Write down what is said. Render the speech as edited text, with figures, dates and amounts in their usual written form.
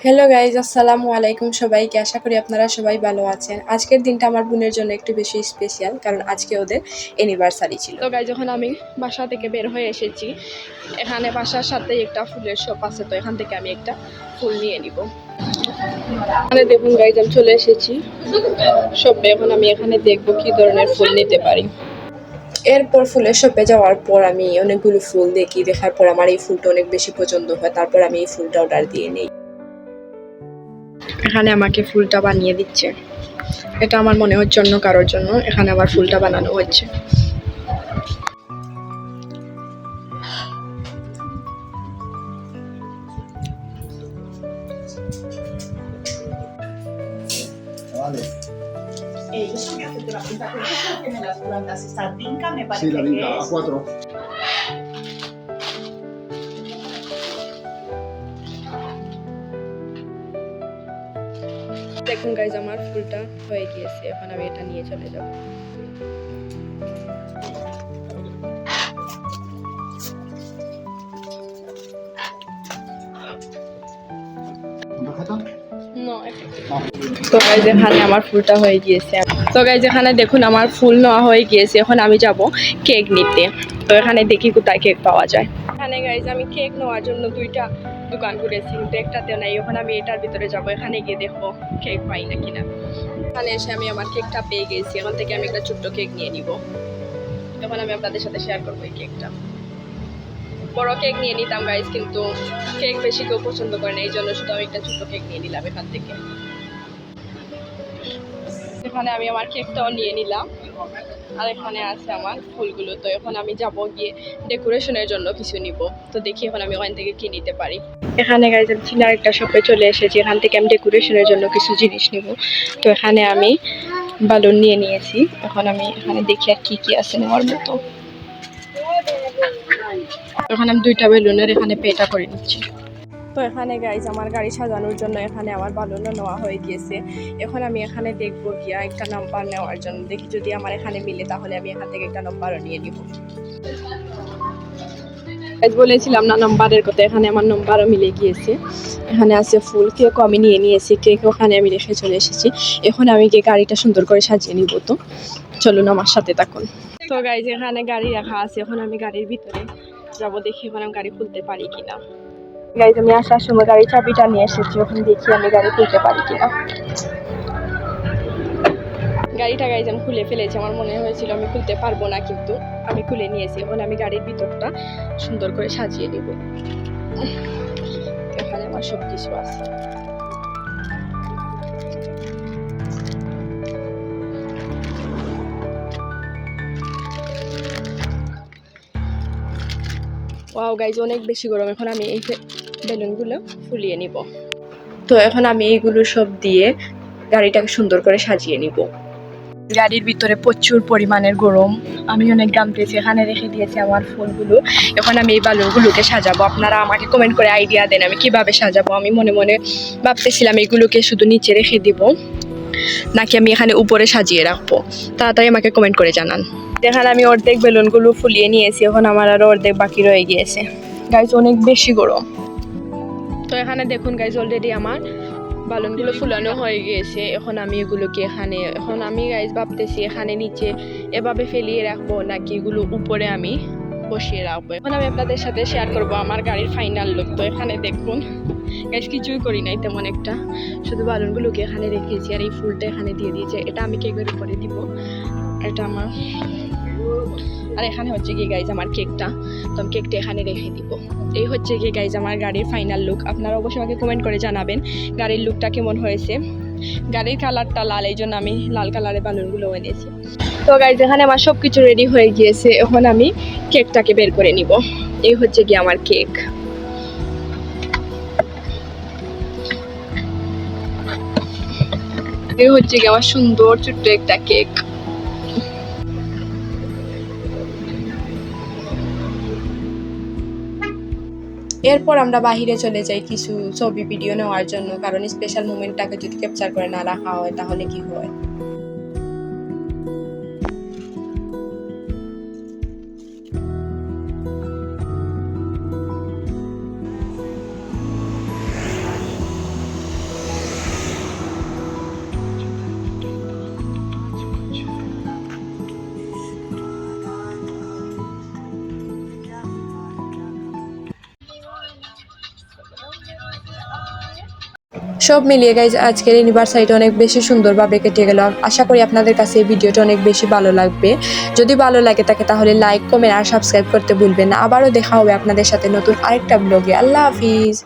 Hello guys, আসসালামু আলাইকুম সবাইকে। আশা করি আপনারা সবাই ভালো আছেন। আজকের দিনটা আমার বোনের জন্য একটু বেশি স্পেশাল, কারণ আজকে ওদের অ্যানিভার্সারি ছিল। তো গাইজ, যখন আমি বাসা থেকে বের হয়ে এসেছি, এখানে বাসার সাথে একটা ফুলের শপ আছে, তো এখান থেকে আমি একটা ফুল নিয়ে নিব। এখানে দেখুন গাইজ, আমি চলে এসেছি শপে। এখন আমি এখানে দেখবো কি ধরনের ফুল নিতে পারি। এরপর ফুলের শপে যাওয়ার পর আমি অনেকগুলো ফুল দেখি, দেখার পর আমার এই ফুলটা অনেক বেশি পছন্দ হয়। তারপর আমি এই ফুলটা অর্ডার দিয়ে নিই। এখানে আমাকে ফুলটা বানিয়ে দিচ্ছে। এটা আমার মনে হচ্ছে অন্য কারোর জন্য এখানে আবার ফুলটা বানানো হচ্ছে। Yo sabía que te la pinta, pero yo creo que me las plantas. Esta vinca me parece Sí, la que vinca, es. A4. দেখুন গাইজ, আমার ফুলটা হয়ে গিয়েছে। এখন আমি এটা নিয়ে চলে যাব। তো গাইজ, এখানে আমার ফুলটা হয়ে গিয়েছে। তো গাইজ, এখানে দেখুন আমার ফুল নেওয়া হয়ে গিয়েছে। এখন আমি যাব কেক নিতে। তো এখানে দেখি কোথায় কেক পাওয়া যায়। এখানে গাইজ, আমি কেক নেওয়ার জন্য দুইটা দোকান ঘুরেছি, কিন্তু একটাতে নাই। এখন আমি এটার ভিতরে যাব, এখানে গিয়ে দেখবো কেক পাই না কিনা। এখানে এসে আমি আমার কেকটা পেয়ে গেছি। এখান থেকে আমি একটা ছোট্ট কেক নিয়ে নিব। এখন আমি আপনাদের সাথে শেয়ার করবো এই কেকটা। বড় কেক নিয়ে নিতাম গাইজ, কিন্তু কেক বেশি কেউ পছন্দ করে না, এই জন্য শুধু আমি একটা ছোট্ট কেক নিয়ে নিলাম এখান থেকে। এখানে আমি আমার কেকটাও নিয়ে নিলাম, আর এখানে আছে আমার ফুলগুলো। তো এখন আমি যাব গিয়ে ডেকোরেশনের জন্য কিছু নিব। তো দেখি এখন আমি ওখান থেকে কি নিতে পারি। এখানে গাইজ, আমি চিনার একটা শপে চলে এসেছি। এখান থেকে আমি ডেকোরেশনের জন্য কিছু জিনিস নিব। তো এখানে আমি বালুন নিয়ে নিয়েছি। এখন আমি এখানে দেখি আর কি কি আছে নেওয়ার মতো। এখন আমি দুইটা বেলুনের এখানে পেটা করে নিচ্ছি। তো এখানে গাইজ, আমার গাড়ি সাজানোর জন্য এখানে আমার বালুনও নেওয়া হয়ে গিয়েছে। এখন আমি এখানে দেখবো গিয়া একটা নাম্বার নেওয়ার জন্য। দেখি যদি আমার এখানে মিলে, তাহলে আমি এখান থেকে একটা নাম্বারও নিয়ে নিব। বলেছিলাম না নাম্বারের কথা, এখানে আমার নাম্বারও মিলে গিয়েছে। এখানে আছে ফুল। কেকও আমি নিয়ে নিয়েছি, কেক ওখানে আমি রেখে চলে এসেছি। এখন আমি গিয়ে গাড়িটা সুন্দর করে সাজিয়ে নিব। তো চলুন আমার সাথে থাকুন। তো গাইজ, এখানে গাড়ি রাখা আছে। এখন আমি গাড়ির ভিতরে যাব, দেখি এখন আমি গাড়ি খুলতে পারি কিনা। গাইজ, আমি আসার সময় গাড়ির চাবিটা নিয়ে এসেছি। ওখানে দেখি আমি গাড়ি খুলতে পারি কিনা। গাড়িটা গাইজ আমি খুলে ফেলেছি। আমার মনে হয়েছিল আমি খুলতে পারবো না, কিন্তু আমি খুলে নিয়েছি। এখন আমি গাড়ির ভিতরটা সুন্দর করে সাজিয়ে নিব। এখানে আমার সব কিছু আছে। ওয়াও গাইজ, অনেক বেশি গরম। এখন আমি এই বেলুনগুলো ফুলিয়ে নিব। তো এখন আমি এইগুলো সব দিয়ে গাড়িটাকে সুন্দর করে সাজিয়ে নিব। গাড়ির ভিতরে প্রচুর পরিমাণের গরম। আমি অনেক ঘামতেছি। এখানে রেখে দিয়েছি আমার ফুলগুলো। এখন আমি এই বালুনগুলোকে সাজাবো। আপনারা আমাকে কমেন্ট করে আইডিয়া দেন আমি কিভাবে সাজাবো। আমি মনে মনে ভাবতেছিলাম এগুলোকে শুধু নিচে রেখে দিব, নাকি আমি এখানে উপরে সাজিয়ে রাখবো। তাড়াতাড়ি আমাকে কমেন্ট করে জানান। এখানে আমি অর্ধেক বেলুনগুলো ফুলিয়ে নিয়েছি। এখন আমার আরো অর্ধেক বাকি রয়ে গিয়েছে। গাইজ, অনেক বেশি গরম। তো এখানে দেখুন গাইজ, অলরেডি আমার বালুনগুলো ফুলানো হয়ে গিয়েছে। এখন আমি এগুলোকে এখন আমি গাইজ ভাবতেছি এখানে নিচে এভাবে ফেলিয়ে রাখবো, নাকি এগুলো উপরে আমি বসিয়ে রাখবো। এখন আমি আপনাদের সাথে শেয়ার করব আমার গাড়ির ফাইনাল লুক। তো এখানে দেখুন গাইজ, কিছুই করি নাই তেমন একটা, শুধু বালুনগুলোকে এখানে রেখেছি আর এই ফুলটা এখানে দিয়ে দিয়েছে। এটা আমি কেকের উপরে দিব, এটা আমার। আর এখানে হচ্ছে কি গাইজ আমার কেকটা, তো আমি কেকটা এখানে রেখে দিব। এই হচ্ছে কি গাইজ আমার গাড়ির ফাইনাল লুক। আপনারা অবশ্যই আমাকে কমেন্ট করে জানাবেন গাড়ির লুকটা কেমন হয়েছে। গাড়ির কালারটা লাল, এই জন্য আমি লাল কালারের বালুনগুলো এনেছি। তো গাইজ, এখানে আমার সব কিছু রেডি হয়ে গিয়েছে। এখন আমি কেকটাকে বের করে নিব। এই হচ্ছে কি আমার কেক। এই হচ্ছে কি আমার সুন্দর ছোট্ট একটা কেক। এরপর আমরা বাহিরে চলে যাই কিছু ছবি ভিডিও নেওয়ার জন্য, কারণ স্পেশাল মোমেন্টটাকে যদি ক্যাপচার করে না রাখা হয় তাহলে কি হয়। সব মিলিয়ে গাইজ আজকের অ্যানিভার্সারিটা অনেক বেশি সুন্দরভাবে কেটে গেল। আশা করি আপনাদের কাছে এই ভিডিওটা অনেক বেশি ভালো লাগবে। যদি ভালো লাগে থাকে তাহলে লাইক, কমেন্ট আর সাবস্ক্রাইব করতে ভুলবেন না। আবারও দেখা হবে আপনাদের সাথে নতুন আরেকটা ব্লগে। আল্লাহ হাফিজ।